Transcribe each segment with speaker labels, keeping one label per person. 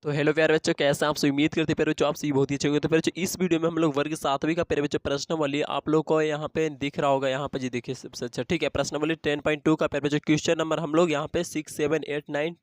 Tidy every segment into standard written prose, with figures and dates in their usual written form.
Speaker 1: तो हेलो प्यारे बच्चों, कैसे हैं आप? उम्मीद करते हैं प्यारे बच्चों आप सभी बहुत ही अच्छे होंगे। तो प्यारे बच्चों इस वीडियो में हम लोग वर्ग 7वीं का प्यारे बच्चों प्रश्नावली आप लोग को यहाँ पे दिख रहा होगा। यहाँ पे जी देखिए सबसे अच्छा, ठीक है। प्रश्नावली 10.2 का प्यारे बच्चों क्वेश्चन नंबर हम लोग यहाँ पे 6, 7, 8, 9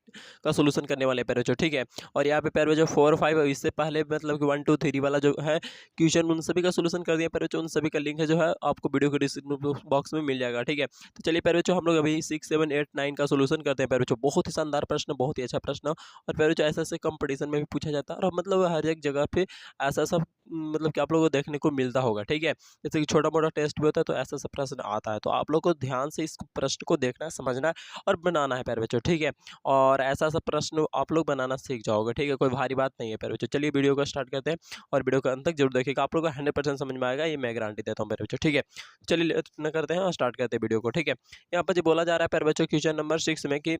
Speaker 1: का सोल्यूशन करने वाले हैं प्यारे बच्चों, ठीक है। और यहाँ पे प्यारे बच्चों 4, 5 इससे पहले मतलब कि 1, 2, 3 वाला जो है क्वेश्चन उन सभी का सोल्यूशन कर दिया प्यारे बच्चों। उन सभी का लिंक है जो है आपको वीडियो के डिस्क्रिप्शन बॉक्स में मिल जाएगा, ठीक है। तो चलिए प्यारे बच्चों हम लोग अभी 6, 7, 8, 9 का सोल्यूशन करते हैं प्यारे बच्चों। बहुत ही शानदार प्रश्न, बहुत ही अच्छा प्रश्न। और प्यारे बच्चों ऐसे ऐसे कंपटीशन में भी पूछा जाता है और मतलब हर एक जगह पे ऐसा सब मतलब कि आप लोगों को देखने को मिलता होगा, ठीक है। जैसे कि छोटा मोटा टेस्ट भी होता है तो ऐसा सब प्रश्न आता है, तो आप लोग को ध्यान से इस प्रश्न को देखना है, समझना है और बनाना है प्यारे बच्चों, ठीक है। और ऐसा सब प्रश्न आप लोग बनाना सीख जाओगे, ठीक है। कोई भारी बात नहीं है प्यारे बच्चों। चलिए वीडियो को स्टार्ट करते हैं और वीडियो का अंत तक जरूर देखिएगा, आप लोग को 100% समझ में आएगा, ये मैं गारंटी देता हूँ प्यारे बच्चों, ठीक है। चलिए न करते हैं और स्टार्ट करते हैं वीडियो को, ठीक है। यहाँ पर जो बोला जा रहा है प्यारे बच्चों क्वेश्चन नंबर 6 में कि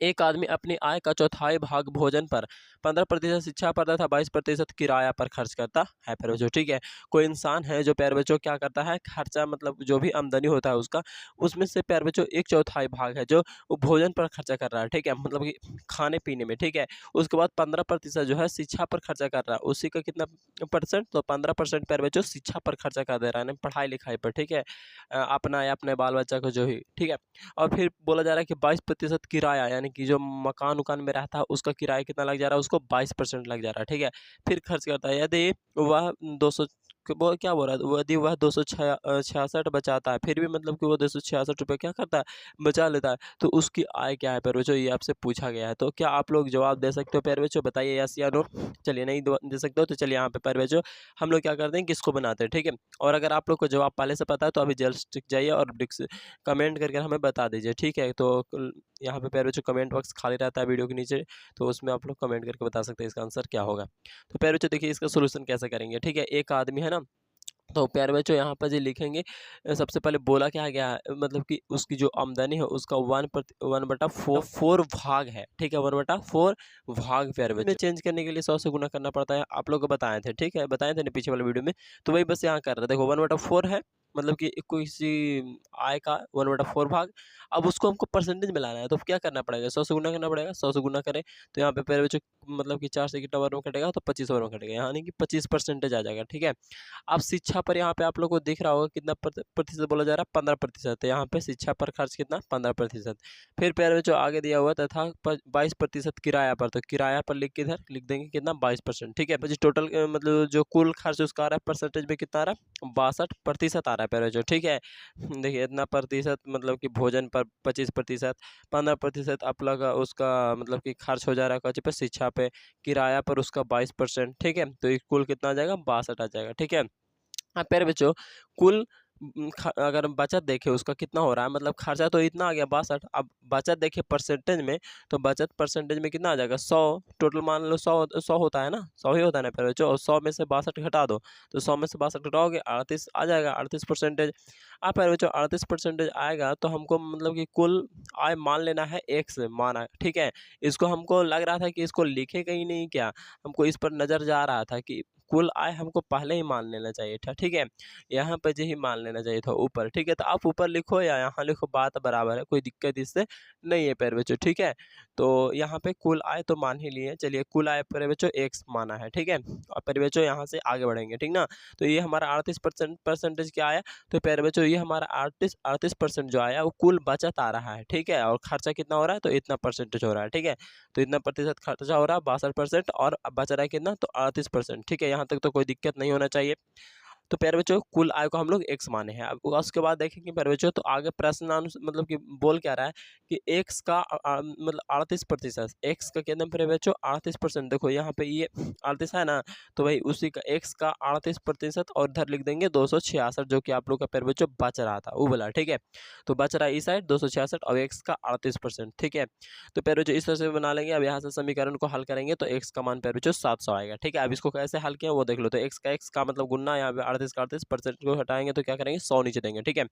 Speaker 1: एक आदमी अपनी आय का चौथाई भाग भोजन पर, 15% शिक्षा पर तथा 22% किराया पर खर्च करता है प्यारे बच्चों, ठीक है। कोई इंसान है जो प्यारे बच्चों क्या करता है, खर्चा मतलब जो भी आमदनी होता है उसका, उसमें से प्यारे बच्चों एक चौथाई भाग है जो वो भोजन पर खर्चा कर रहा है, ठीक है, मतलब कि खाने पीने में, ठीक है। उसके बाद 15% जो है शिक्षा पर खर्चा कर रहा है, उसी का कितना परसेंट, तो 15% प्यारे बच्चों शिक्षा पर खर्चा कर दे रहा है, पढ़ाई लिखाई पर, ठीक है। अपना या अपने बाल बच्चा को जो ही, ठीक है। और फिर बोला जा रहा है कि 22% किराया, यानी कि जो मकान उकान में रहता है उसका किराया कितना लग जा रहा है, उसको 22% लग जा रहा है, ठीक है। फिर खर्च करता है, यदि वह 200 वो क्या बोल रहा है, यदि वह 266 बचाता है, फिर भी मतलब कि वो 266 रुपये क्या करता है, बचा लेता है, तो उसकी आय क्या है प्यारे बच्चों, ये आपसे पूछा गया है। तो क्या आप लोग जवाब दे सकते हो प्यारे बच्चों, बताइए यस या नो। चलिए नहीं दे सकते हो तो चलिए यहाँ पे प्यारे बच्चों हम लोग क्या करते हैं, किसको बनाते हैं, ठीक है। और अगर आप लोग को जवाब पहले से पता है तो अभी जस्ट जाइए और कमेंट करके हमें बता दीजिए, ठीक है। तो यहाँ पे प्यारे बच्चों कमेंट बॉक्स खाली रहता है वीडियो के नीचे, तो उसमें आप लोग कमेंट करके बता सकते हैं इसका आंसर क्या होगा। तो प्यारे बच्चों देखिए इसका सोल्यूशन कैसे करेंगे, ठीक है। एक आदमी है ना, तो प्यारे बच्चों यहाँ पर जो लिखेंगे सबसे पहले बोला क्या गया है, मतलब कि उसकी जो आमदनी है उसका 1/4 भाग है, ठीक है। 1/4 भाग प्यारे बच्चों में चेंज करने के लिए 100 से गुना करना पड़ता है, आप लोग को बताए थे, ठीक है, बताए थे ना पिछले वाले वीडियो में। तो वही बस यहाँ कर रहे देखो 1/4 है, मतलब कि किसी आय का 1/4 भाग। अब उसको हमको परसेंटेज में लाना है, तो क्या करना पड़ेगा, 100 से गुना करना पड़ेगा। 100 से गुना करें तो यहाँ पे प्यारे बच्चों मतलब कि 4 से कितना ओवर में कटेगा, तो 25 ओवर में कटेगा, यानी कि 25% आ जाएगा, ठीक है। अब शिक्षा पर यहाँ पे आप लोग को दिख रहा होगा कितना प्रतिशत बोला जा रहा है, 15%। तो यहाँ पे शिक्षा पर खर्च कितना, 15%। फिर प्यारे बच्चों आगे दिया हुआ तथा 22% किराया पर, तो किराया पर लिख के इधर लिख देंगे कितना, 22%, ठीक है। પછી टोटल मतलब जो कुल खर्च उसका आ रहा है परसेंटेज में कितना आ रहा है, 62% आ रहा है प्यारे बच्चों, ठीक है। देखिए इतना प्रतिशत मतलब कि भोजन पर 25%, 15% आप लोग उसका मतलब कि खर्च हो जा रहा है कौन पे, शिक्षा पे, किराया पर उसका 22%, ठीक है। तो ये कुल कितना आ जाएगा, 62 आ जाएगा, ठीक है। हाँ प्यारे बच्चों कुल अगर हम बचत देखें उसका कितना हो रहा है, मतलब खर्चा तो इतना आ गया 62, अब बचत देखिए परसेंटेज में, तो बचत परसेंटेज में कितना आ जाएगा, 100। टोटल मान लो 100 होता है ना, 100 ही होता है ना प्यारे बच्चों, और 100 में से 62 घटा दो, तो 100 में से 62 घटाओगे 38 आ जाएगा, 38%। आप प्यारे बच्चों 38% आएगा तो हमको मतलब कि कुल आय मान लेना है, एक से माना, ठीक है। इसको हमको लग रहा था कि इसको लिखे कहीं नहीं, क्या हमको इस पर नज़र जा रहा था कि कुल आय हमको पहले ही मान लेना चाहिए था, ठीक है। यहाँ पे जो ही मान लेना चाहिए था ऊपर, ठीक है। तो आप ऊपर लिखो या यहाँ लिखो, बात बराबर है, कोई दिक्कत इससे नहीं है प्यारे बच्चों, ठीक है। तो यहाँ पे कुल आय तो मान ही लिए, चलिए कुल आय प्यारे बच्चों x माना है, ठीक है। और प्यारे बच्चों यहाँ से आगे बढ़ेंगे, ठीक ना। तो ये हमारा 38% क्या आया, तो प्यारे बच्चों ये हमारा 38% जो आया वो कुल बचत आ रहा है, ठीक है। और खर्चा कितना हो रहा है, तो इतना परसेंटेज हो रहा है, ठीक है। तो इतना प्रतिशत खर्चा हो रहा है 62%, और बच रहा है कितना, तो 38%, ठीक है। यहाँ तक तो कोई दिक्कत नहीं होना चाहिए। तो प्यारे बच्चों कुल आय को हम लोग x माने हैं। अब उसके बाद देखेंगे प्यारे बच्चों, तो आगे प्रश्न मतलब कि बोल क्या रहा है कि x का मतलब 38%, x का कितना प्यारे बच्चों 38%। देखो यहाँ पे ये 38 है ना, तो भाई उसी का x का 38% और इधर लिख देंगे 266, जो कि आप लोग का प्यारे बच्चों बच रहा था वो बोला, ठीक है। तो बच रहा है इस साइड 266 और x का 38%, ठीक है। तो प्यारे बच्चों इस तरह से बना लेंगे। अब यहाँ से समीकरण को हल करेंगे तो x का मान प्यारे बच्चों 700 आएगा, ठीक है। अब इसको कैसे हल किया वो देख लो, तो x का मतलब गुना, यहाँ पे 38% को हटाएंगे तो क्या करेंगे 100 नीचे देंगे, ठीक है।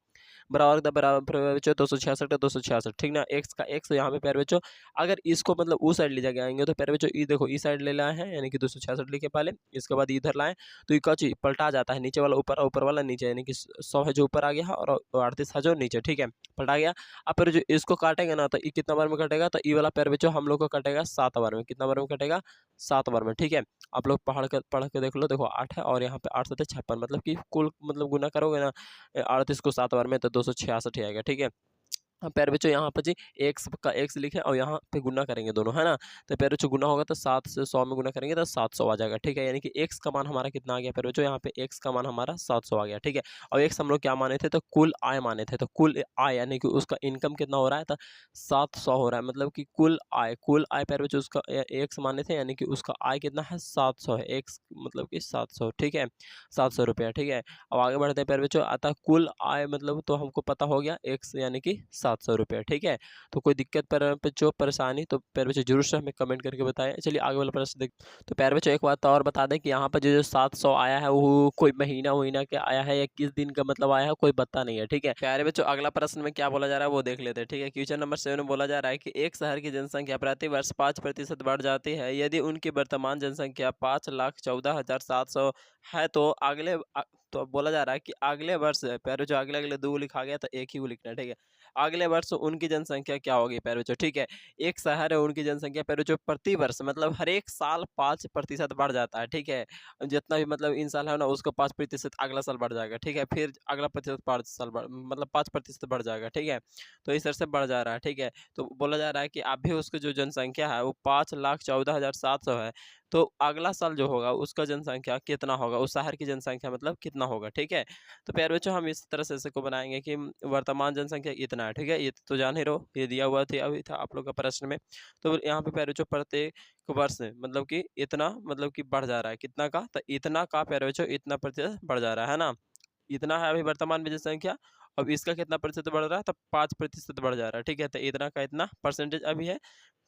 Speaker 1: बराबर बच्चों 266 266, ठीक ना। एक्स का एक्स यहाँ पे प्यारे बच्चों अगर इसको मतलब उस साइड ले जाके आएंगे तो प्यारे बच्चों ये देखो इस साइड ले लाए हैं यानी कि 266 लिखे पहले, इसके बाद इधर लाएं तो ये क्या चीज पलटा जाता है, नीचे वाला ऊपर, ऊपर वाला नीचे, यानी कि 100 है जो ऊपर आ गया है और 38 है जो नीचे, ठीक है, पलटा गया। अब फिर जो इसको काटेंगे ना तो ये कितना बार में कटेगा, तो ये वाला प्यारे बच्चों हम लोग को कटेगा 7 बार में, कितना बार में कटेगा 7 बार में, ठीक है। आप लोग पढ़ के देख लो, देखो 8 है और यहाँ पे 8 7 56, मतलब कि कुल मतलब गुना करोगे ना 38 को 7 बार में तो 266 आएगा, ठीक है। अब प्यारे बच्चों यहाँ पर जी एक्स का एक्स लिखे और यहाँ पे गुना करेंगे दोनों, है ना। तो प्यारे बच्चों गुना होगा तो 7 से 100 में गुना करेंगे तो 700 आ जाएगा, ठीक है। यानी कि एक्स का मान हमारा कितना आ गया प्यारे बच्चों, यहाँ पे एक्स का मान हमारा 700 आ गया, ठीक है। और एक्स हम लोग क्या माने थे, तो कुल आय माने थे, तो कुल आय यानी कि उसका इनकम कितना हो रहा है, तो 700 हो रहा है, मतलब कि कुल आय प्यारे बच्चों उसका एक्स माने थे, यानी कि उसका आय कितना है 700 है, एक्स मतलब कि 700, ठीक है, 700 रुपया, ठीक है। अब आगे बढ़ते हैं प्यारे बच्चों, अतः कुल आय मतलब तो हमको पता हो गया एक्स यानी कि 700 रुपये, ठीक है। तो कोई दिक्कत पे जो परेशानी तो प्यारे बच्चों जरूर से हमें कमेंट करके बताएं। चलिए आगे वाला प्रश्न देख। तो प्यारे बच्चों एक बात और बता दें कि यहाँ पर जो 700 आया है वो कोई महीना के आया है या किस दिन का मतलब आया है कोई पता नहीं है, ठीक है। प्यारे बच्चों अगला प्रश्न में क्या बोला जा रहा है वो देख लेते हैं, ठीक है। क्वेश्चन नंबर 7 में बोला जा रहा है कि एक शहर की जनसंख्या प्रति वर्ष 5% बढ़ जाती है यदि उनकी वर्तमान जनसंख्या 5,14,700 है तो तो बोला जा रहा है कि अगले वर्ष प्यारे जो अगले अगले दो लिखा गया तो एक ही को लिखना है, ठीक है। अगले वर्ष उनकी जनसंख्या क्या होगी प्यारे बच्चों, ठीक है। एक शहर है उनकी जनसंख्या प्यारे बच्चों प्रति वर्ष मतलब हर एक साल 5% बढ़ जाता है, ठीक है। जितना भी मतलब इन साल है ना उसको 5% अगला साल बढ़ जाएगा, ठीक है। फिर अगला प्रतिशत 5 साल मतलब 5% बढ़ जाएगा, ठीक है। तो इस तरह से बढ़ जा रहा है, ठीक है। तो बोला जा रहा है कि अभी उसकी जो जनसंख्या है वो 5,14,700 है, तो अगला साल जो होगा उसका जनसंख्या कितना होगा, उस शहर की जनसंख्या मतलब कितना होगा, ठीक है। तो प्यारे बच्चों हम इस तरह से इसको बनाएंगे कि वर्तमान जनसंख्या इतना है, ठीक है। ये तो जान ही रहो, ये दिया हुआ था अभी था आप लोग का प्रश्न में। तो यहाँ पे प्यारे बच्चों प्रत्येक वर्ष में मतलब कि इतना मतलब कि बढ़ जा रहा है, कितना का, तो इतना का प्यारे बच्चों इतना प्रतिशत बढ़ जा रहा है ना। इतना है अभी वर्तमान में जनसंख्या, अब इसका कितना प्रतिशत बढ़ रहा है, तो 5% बढ़ जा रहा है, ठीक है। तो इतना का इतना परसेंटेज अभी है,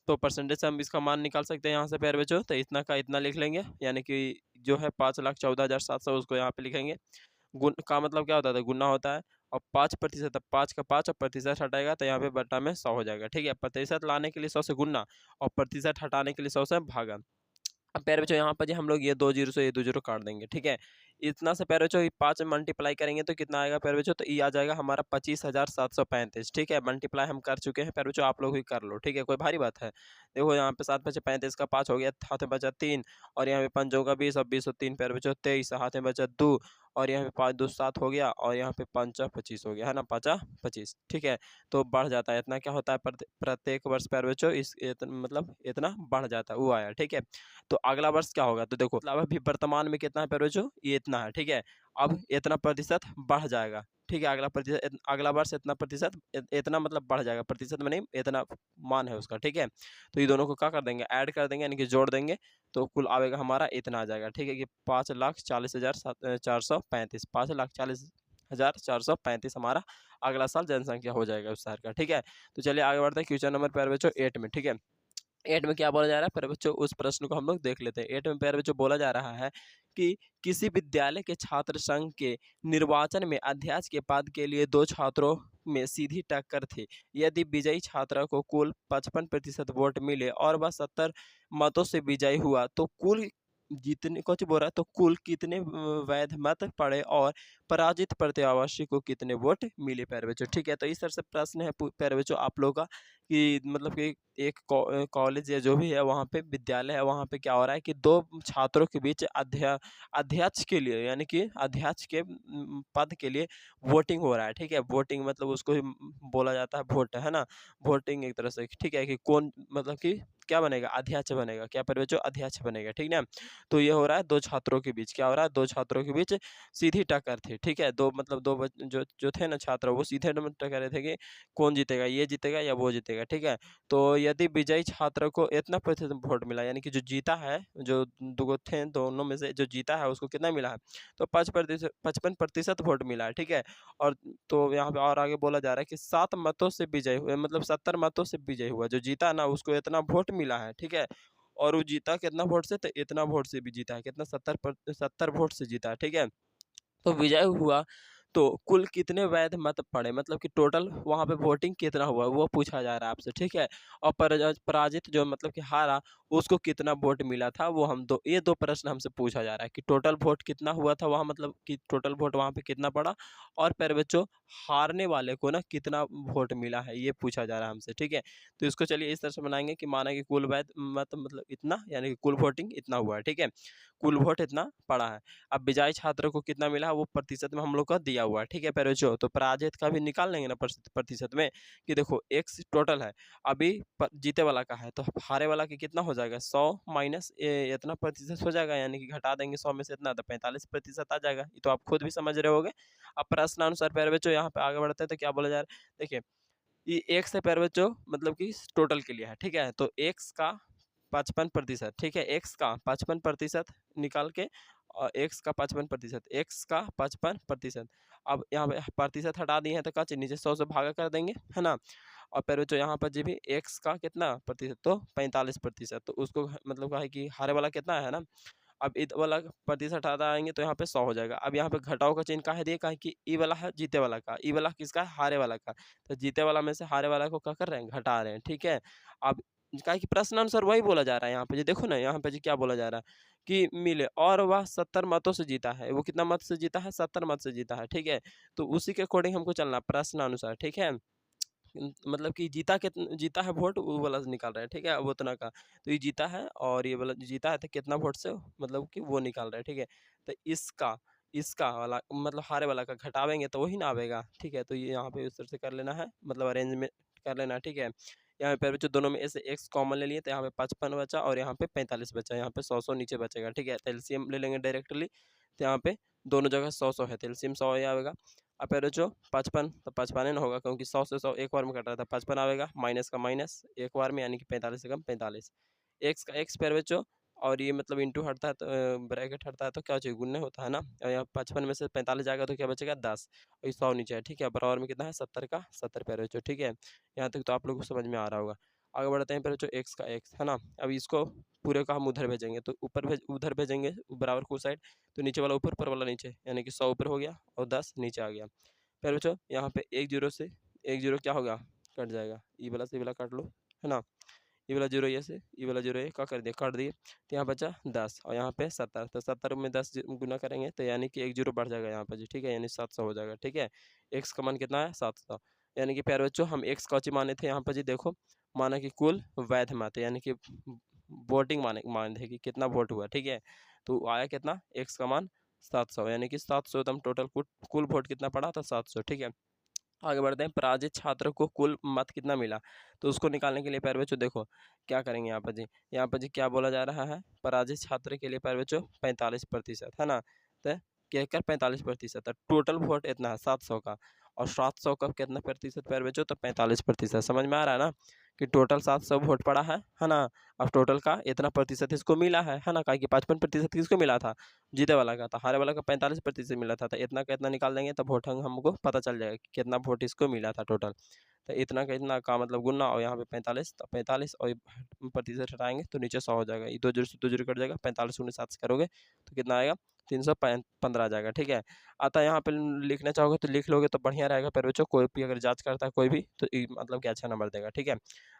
Speaker 1: तो परसेंटेज से हम इसका मान निकाल सकते हैं यहाँ से प्यारे बच्चों। तो इतना का इतना लिख लेंगे, यानी कि जो है 5,14,700 उसको यहाँ पे लिखेंगे। गुण का मतलब क्या होता है, गुना होता है। और 5%, अब 5 का 5 और प्रतिशत हटाएगा तो यहाँ पे बटा में 100 हो जाएगा, ठीक है। प्रतिशत लाने के लिए 100 से गुना और प्रतिशत हटाने के लिए 100 से भागा। अब प्यारे बच्चों यहाँ पर जी हम लोग ये 2 जीरो से ये 2 जीरो काट देंगे, ठीक है। इतना से प्यारे बच्चों 5 मल्टीप्लाई करेंगे तो कितना आएगा प्यारे बच्चों, तो ये आ जाएगा हमारा 25,735, ठीक है। मल्टीप्लाई हम कर चुके हैं प्यारे बच्चों, आप लोग भी कर लो, ठीक है, कोई भारी बात है। देखो यहाँ पे 7 बचे 35 का 5 हो गया, हाथ में बचा 3 और यहाँ पे 5 का 20 और 20 और 3 प्यारे बच्चों 23, हाथ में बचा 2 और यहाँ पे 5 2 7 हो गया और यहाँ पे 5 25 हो गया, है ना, 5 25, ठीक है। तो बढ़ जाता है इतना, क्या होता है प्रत्येक वर्ष प्यारे बच्चों मतलब इतना बढ़ जाता है वो आया, ठीक है। तो अगला वर्ष क्या होगा, तो देखो मतलब अभी वर्तमान में कितना है प्यारे बच्चों, ये इतना है, ठीक है। अब इतना प्रतिशत बढ़ जाएगा, ठीक है। अगला प्रतिशत अगला वर्ष इतना प्रतिशत इतना मतलब बढ़ जाएगा, प्रतिशत में नहीं इतना मान है उसका, ठीक है। तो ये दोनों को क्या कर देंगे, ऐड कर देंगे यानी कि जोड़ देंगे, तो कुल आएगा हमारा इतना आ जाएगा, ठीक है, कि 5,40,435, 5,40,435 हमारा अगला साल जनसंख्या हो जाएगा उस शहर का, ठीक है। तो चलिए आगे बढ़ते हैं क्वेश्चन नंबर प्यारे बच्चों 8 में, ठीक है। 8 में क्या बोला जा रहा है प्यारे बच्चों, उस प्रश्न को हम लोग देख लेते हैं। 8 में प्यारे बच्चों बोला जा रहा है कि किसी विद्यालय के छात्र संघ के निर्वाचन में अध्यक्ष के पद के लिए 2 छात्रों में सीधी टक्कर थी। यदि विजयी छात्र को कुल 55% वोट मिले और वह 70 मतों से विजयी हुआ तो कुल जितने कुछ बोल रहा है, तो कुल कितने वैध मत पड़े और पराजित प्रत्याशी को कितने वोट मिले प्यारे बच्चों, ठीक है। तो इस तरह से प्रश्न है प्यारे बच्चों आप लोगों का कि मतलब कि एक कॉलेज या जो भी है वहाँ पे विद्यालय है, वहाँ पे क्या हो रहा है कि 2 छात्रों के बीच अध्यक्ष के लिए यानी कि अध्यक्ष के पद के लिए वोटिंग हो रहा है, ठीक है। वोटिंग मतलब उसको ही बोला जाता है वोट, है ना। वोटिंग एक तरह से, ठीक है, कि कौन मतलब कि क्या बनेगा, अध्यक्ष बनेगा, क्या प्यारे बच्चों, अध्यक्ष बनेगा, ठीक ना। तो ये हो रहा है 2 छात्रों के बीच, क्या हो रहा है, 2 छात्रों के बीच सीधी टक्कर थी, ठीक है। 2 मतलब 2 जो जो थे ना छात्र वो सीधे टक्कर रहे थे कि कौन जीतेगा, ये जीतेगा या वो जीतेगा, ठीक है। तो यदि विजयी छात्र को इतना प्रतिशत वोट मिला यानी कि जो जीता है, जो दो थे दोनों में से जो जीता है उसको कितना मिला है, तो 55% वोट मिला है, ठीक है। और तो यहाँ पे और आगे बोला जा रहा है कि 7 मतों से विजय हुए मतलब 70 मतों से विजय हुआ, जो जीता ना उसको इतना वोट मिला है, ठीक है। और वो जीता कितना वोट से, तो इतना वोट से भी जीता है, कितना 70 वोट से जीता है, ठीक है। तो विजय हुआ तो कुल कितने वैध मत पड़े, मतलब कि टोटल वहाँ पे वोटिंग कितना हुआ वो पूछा जा रहा है आपसे, ठीक है। और पराजित जो मतलब कि हारा उसको कितना वोट मिला था, वो हम ये दो प्रश्न हमसे पूछा जा रहा है कि टोटल वोट कितना हुआ था वहाँ, मतलब कि टोटल वोट वहाँ पे कितना पड़ा, और फिर बच्चों हारने वाले को ना कितना वोट मिला है, ये पूछा जा रहा है हमसे, ठीक है। तो इसको चलिए इस तरह से बनाएंगे कि माना कि कुल वैध मत मतलब इतना, यानी कि कुल वोटिंग इतना हुआ है, ठीक है, कुल वोट इतना पड़ा है। अब विजयी छात्र को कितना मिला वो प्रतिशत में हम लोग का दिया हुआ है, ठीक है प्यारे बच्चों। तो पराजित का भी निकाल लेंगे ना प्रतिशत में, कि देखो x टोटल है, अभी जीते वाला का है, तो हारे वाला की कितना हो जाएगा, 100 माइनस इतना प्रतिशत हो जाएगा, यानी कि घटा देंगे 100 में से इतना, तो 45% आ जाएगा। ये तो आप खुद भी समझ रहे होगे। अब प्रश्नानुसार प्यारे बच्चों यहाँ पे आगे बढ़ते हैं तो क्या बोला जा रहा है, देखिए ये एक्स है प्यारे बच्चों, मतलब कि टोटल के लिए है, ठीक है। तो एक्स का 55%, ठीक है, एक्स का 55% निकाल के, और एक्स का 55%, एक्स का 55%। अब यहाँ पे प्रतिशत हटा दिए हैं तो क्या चाहिए, नीचे 100 से भागा कर देंगे, है ना। और फिर बच्चों यहाँ पर जी भी एक्स का कितना प्रतिशत, तो 45%, तो उसको मतलब क्या है कि हारे वाला कितना है ना। अब ईद वाला प्रतिशत हटा आएंगे तो यहाँ पे 100 हो जाएगा। अब यहाँ पे घटाओ का चिन्ह काहे दिए, काहे कि ई वाला है जीते वाला का, ई वाला किसका है, हारे वाला का, तो जीते वाला में से हारे वाला को क्या कर रहे हैं, घटा रहे हैं, ठीक है। अब काहे कि प्रश्नानुसार वही बोला जा रहा है यहाँ पे, जी देखो ना यहाँ पे जी क्या बोला जा रहा है कि मिले, और वह 70 मतों से जीता है, वो कितना मत से जीता है, 70 मत से जीता है, ठीक है। तो उसी के अकॉर्डिंग हमको चलना प्रश्नानुसार, ठीक है। मतलब कि जीता है वोट वो वाला से निकाल रहे हैं, ठीक है, अब उतना का। तो ये जीता है और ये वाला जीता है तो कितना वोट से, मतलब कि वो निकाल रहे हैं, ठीक है। तो इसका इसका वाला मतलब हारे वाला का घटावेंगे तो वही ना आवेगा, ठीक है। तो ये यहाँ पे उस तरह से कर लेना है, मतलब अरेंजमेंट कर लेना है, ठीक है। यहाँ पे बच्चों दोनों में ऐसे एक्स कॉमन ले लिए तो यहाँ पे 55 बचा और यहाँ पे 45 बचा, यहाँ पे 100 नीचे बचेगा, ठीक है। तो एलसीएम ले लेंगे डायरेक्टली, तो यहाँ पे दोनों जगह 100 है, तो एलसीएम 100 ही आएगा। अब फिर जो 55 तो 55 ना होगा, क्योंकि 100 से 100 एक बार में कट रहा था, 55 आएगा, माइनस का माइनस एक बार में, यानी कि 45 से कम 45, एक्स का एक्स पैर बच्चों, और ये मतलब इंटू हटता है तो ब्रैकेट हटता है तो क्या चाहिए, गुन्ने होता है ना। और यहाँ 55 में से 45 जाएगा तो क्या बचेगा 10, और ये 100 नीचे है, ठीक है। बराबर में कितना है 70 का 70 पैर बच्चों, ठीक है। यहाँ तक तो आप लोग को समझ में आ रहा होगा। आगे बढ़ते हैं पैर बच्चों, एक्स का एक्स है ना। अब इसको पूरे का हम उधर भेजेंगे, तो उधर भेजेंगे बराबर को साइड, तो नीचे वाला ऊपर वाला नीचे, यानी कि 100 ऊपर हो गया और 10 नीचे आ गया। फिर बच्चों यहाँ पे एक जीरो से एक जीरो क्या होगा, कट जाएगा, ई वाला से वाला काट लो, है ना। ये वाला जीरो ये से ये वाला जीरो ये क्या कर दिया, काट दिए, तो यहाँ बचा 10 और यहाँ पे 70, तो 70 में 10 गुना करेंगे तो यानी कि एक जीरो बढ़ जाएगा यहाँ पे जी, ठीक है, यानी 700 हो जाएगा, ठीक है। एक्स का मान कितना है 700, यानी कि प्यारे बच्चों हम एक्स का माने थे यहाँ पर जी, देखो माना कि कुल वैध मत, यानी कि वोटिंग मान थे कि कितना वोट हुआ, ठीक है। तो आया कितना, एक्स का मान 700, यानी कि 700 एकदम टोटल कुल वोट कितना पड़ा था 700, ठीक है। आगे बढ़ते हैं, पराजित छात्र को कुल मत कितना मिला, तो उसको निकालने के लिए प्यारे बच्चों देखो क्या करेंगे यहाँ पर जी, यहाँ पर जी क्या बोला जा रहा है, पराजित छात्र के लिए प्यारे बच्चों 45% है ना। तो क्या कर 45%, टोटल वोट इतना है 700 का, और 700 का कितना प्रतिशत प्यारे बच्चों, तो 45%। समझ में आ रहा है ना कि टोटल 700 वोट पड़ा है ना। अब टोटल का इतना प्रतिशत इसको मिला है ना, कहा कि 55% किसको मिला था, जीते वाला का था, हारे वाला का 45% मिला था, तो इतना का इतना निकाल देंगे तब वोट हमको पता चल जाएगा कि कितना वोट इसको मिला था टोटल। तो इतना का इतना का मतलब गुना, और यहाँ पे 45, तो 45 और प्रतिशत हटाएंगे तो नीचे 100 हो जाएगा, ये 2 जीरो से 2 जीरो कट जाएगा, 45 गुने 7 से करोगे तो कितना आएगा, 315 आ जाएगा, ठीक है। अतः यहाँ पे लिखना चाहोगे तो लिख लोगे तो बढ़िया रहेगा, पर बच्चों कोई भी अगर जांच करता है कोई भी तो मतलब कि अच्छा नंबर देगा, ठीक है।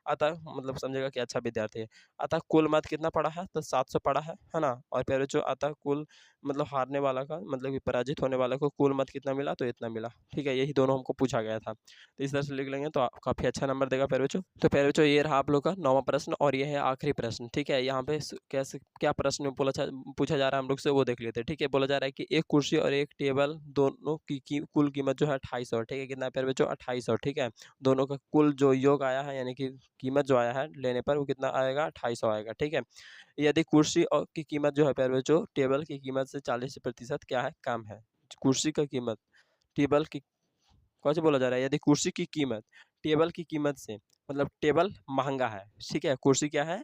Speaker 1: अतः मतलब समझेगा कि अच्छा विद्यार्थी है। अतः कुल मत कितना पड़ा है, तो 700 पड़ा है ना। और फिर जो अतः कुल मतलब हारने वाला का मतलब कि पराजित होने वाला को कुल मत कितना मिला, तो इतना मिला, ठीक है। यही दोनों हमको पूछा गया था, तो इस तरह से लिख लेंगे तो काफ़ी अच्छा नंबर देगा प्यारे बच्चों। तो प्यारे बच्चों ये रहा आप लोग का 9वां प्रश्न, और ये है आखिरी प्रश्न, ठीक है। यहाँ पे कैसे क्या प्रश्न पूछा जा रहा है हम लोग से वो देख लेते हैं, ठीक है। बोला जा रहा है कि एक कुर्सी और एक टेबल दोनों की कुल कीमत जो है 2800, ठीक है। कितना प्यारे बच्चों 2800, ठीक है। दोनों का कुल जो योग आया है, यानी कि कीमत जो आया है लेने पर वो कितना आएगा 2800 आएगा, ठीक है। यदि कुर्सी और की कीमत जो है प्यारे बच्चों टेबल की कीमत से 40% क्या है कम है, कुर्सी का कीमत टेबल की कौन से बोला जा रहा है, यदि कुर्सी की कीमत टेबल की कीमत से मतलब टेबल महंगा है, ठीक है, कुर्सी क्या है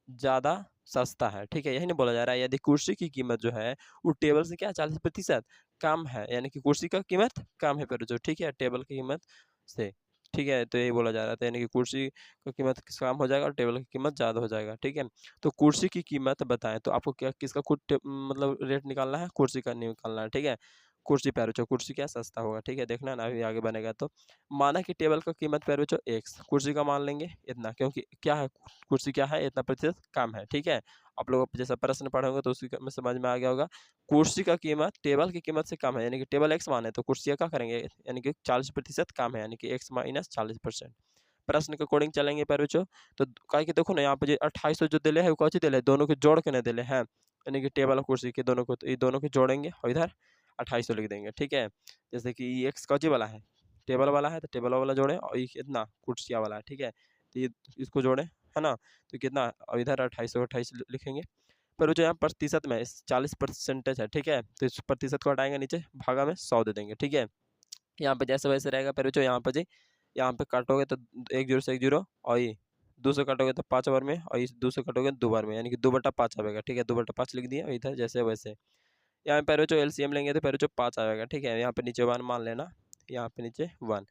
Speaker 1: ज़्यादा सस्ता है, ठीक है, यही नहीं बोला जा रहा है। यदि कुर्सी की कीमत जो है वो टेबल से क्या 40% कम है, यानी कि कुर्सी का कीमत कम है पर जो, ठीक है, टेबल की कीमत से ठीक है, तो यही बोला जा रहा था, यानी कि कुर्सी की कीमत कम हो जाएगा और टेबल की कीमत ज़्यादा हो जाएगा, ठीक है। तो कुर्सी की कीमत बताएँ, तो आपको क्या किसका मतलब रेट निकालना है, कुर्सी का निकालना है, ठीक है। कुर्सी पे रुचो, कुर्सी क्या सस्ता होगा, ठीक है, देखना ना अभी आगे बनेगा तो। माना कि टेबल का कीमत पे रुचो एक्स, कुर्सी का मान लेंगे इतना, क्योंकि क्या है, कुर्सी क्या है, इतना प्रतिशत कम है, ठीक है। आप लोग जैसा प्रश्न पढ़े होंगे तो उसी में समझ में आ गया होगा। कुर्सी का कीमत टेबल की कीमत से कम है, यानी कि टेबल एक्स माने तो कुर्सियाँ क्या करेंगे, यानी कि 40% कम है, यानी कि एक्स माइनस 40%। प्रश्न के अकॉर्डिंग चलेंगे पैरोचो, तो काहे कि देखो ना यहाँ पे जो 2800 जो दिले है वो कौची दिले है, दोनों को जोड़ के ना दिले हैं, यानी कि टेबल और कुर्सी के दोनों को, तो ये दोनों को जोड़ेंगे और इधर 2800 लिख देंगे, ठीक है। जैसे कि ये एक्स कौची वाला है, टेबल वाला है, तो टेबल वाला जोड़े और ये कितना कुर्सियाँ वाला है, ठीक है। तो ये इसको जोड़े, है ना, तो कितना, और इधर 2800 लिखेंगे। पर वो जो यहाँ प्रतिशत में 40% है, ठीक है, तो इस प्रतिशत को हटाएंगे, नीचे भागा में 100 दे देंगे, ठीक है। यहाँ पे जैसे वैसे रहेगा, पर जो यहाँ पे जी, यहाँ पे काटोगे तो एक जीरो से एक जीरो, और ये 2 से काटोगे तो 5 बार में, और इस 2 से काटोगे 2 बार में, यानी कि 2/5 आएगा, ठीक है, 2/5 लिख दिया, और इधर जैसे वैसे। यहाँ पे जो एलसीएम लेंगे तो जो 5 आएगा, ठीक है, यहाँ पे नीचे 1 मान लेना, यहाँ पे नीचे 1,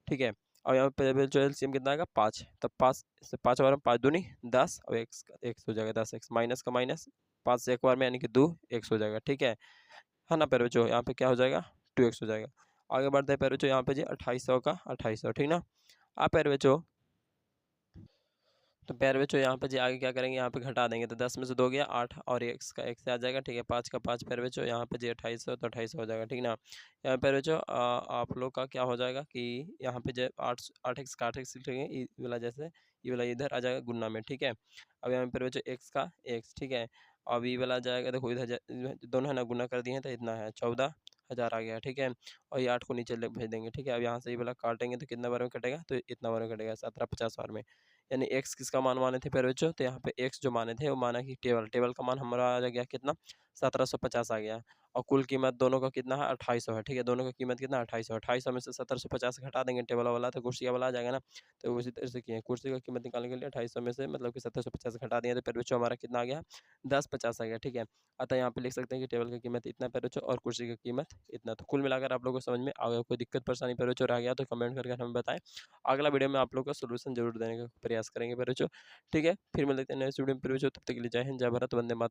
Speaker 1: ठीक है। और यहाँ पे जो एलसीएम कितना आएगा 5, तब 5 से 5 बार में 5 दूनी 10, और एक्स हो जाएगा 10x, माइनस का माइनस, 5 से एक बार में, यानी कि 2x हो जाएगा, ठीक है ना पैरोचो, यहाँ पे क्या हो जाएगा 2x हो जाएगा। आगे बढ़ते हैं पैरोचो, यहाँ पे जी 2800 का 2800, ठीक ना। आप पैरवेचो, तो पैरवेचो यहाँ पे जी आगे क्या करेंगे, यहाँ पे घटा देंगे, तो 10 में से 2 गया 8, और x का x से आ जाएगा, ठीक है, 5 का 5 पैरवेचो, यहाँ पे जी 2800, तो 2800 हो जाएगा, ठीक ना। यहाँ पैरवेचो आप लोग का क्या हो जाएगा कि यहाँ पे जो 8x का 8x लिखेंगे, ये वाला जैसे ये वाला इधर आ जाएगा गुना में, ठीक है। अब यहाँ पैरवेचो x का x, ठीक है। अब ये वाला जाएगा, देखो इधर दोनों है ना, गुना कर दिए हैं तो इतना है 14,000 आ गया, ठीक है। और ये 8 को नीचे भेज देंगे, ठीक है। अब यहाँ से ये वाला काटेंगे तो कितना बार में कटेगा, तो इतना बार में कटेगा 1750 बार में, यानी एक्स किसका मान माने थे पहले बच्चों, तो यहाँ पे एक्स जो माने थे वो माना कि टेबल का मान हमारा आ गया कितना, 1750 आ गया। और कुल कीमत दोनों का कितना है, 2800 है, ठीक है। दोनों का कीमत कितना 2800 में से 1750 घटा देंगे, टेबल वाला तो कुर्सी वाला आ जाएगा ना। तो उसी तरह से किए, कुर्सी का कीमत निकालने के लिए 2800 में से मतलब कि 1750 घटा दिए, तो फिर बच्चों हमारा कितना आ गया 1050 आ गया, ठीक है। अतः यहाँ पे लिख सकते हैं कि टेबल की कीमत इतना पे बच्चों और कुर्सी की कीमत इतना। तो कुल मिलाकर आप लोगों को समझ में अगर कोई दिक्कत परेशानी पे बच्चों रह गया तो कमेंट करके हमें बताएं, अगला वीडियो में आप लोग का सोल्यूशन जरूर देने का प्रयास करेंगे बच्चों, ठीक है। फिर मिलते हैं नेक्स्ट वीडियो में, तब तक के लिए जय हिंद, जय भारत, वंदे मातरम।